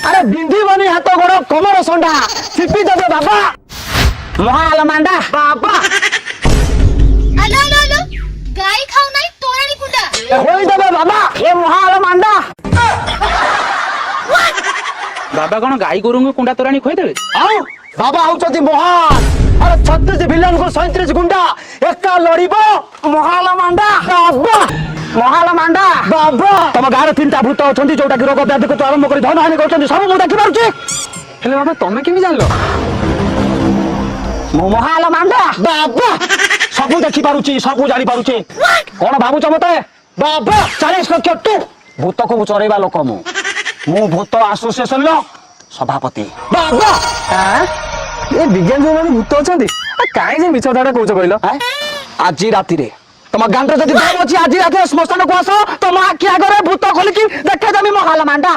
अरे बिंदी बनी हाथ गोड़ कमर संडा चिपी देबे बाबा महाल मांडा बाबा আলো আলো আলো গাই খাও নাই তোরানি কুন্ডা होई देबे बाबा ये महाल मांडा बाबा कौन गाई गोरु को कुंडा तोराणी खोईदेवे आओ बाबा आउचती महाल अरे 36 विलन को 37 गुंडा एका लड़िबो महाल मांडा बाबा महाल मांडा बाबा तम गार तीनटा भूत अछंती जोटा कि रोग व्याधि को आरंभ करी धन हानि करछंती सब मु देखि पारुची हेले बाबा तमे केमि जानलो मो महाल मांडा बाबा सब देखि पारुची सब जानि पारुची कोन भाबुच मते बाबा 40 लक्ष तू भूत को चरेबा लोक मु भूत एसोसिएशन लो सभापति बाबा ए विज्ञान जो माने भूत अछंती काई जे मिछ दाडा कहउछ कहलो आज राति रे तुम गांड जदि दाम अछि आज राति श्मशान को आस तुम आखि आगे भूत खोलिकी देखे देमी महाल मांडा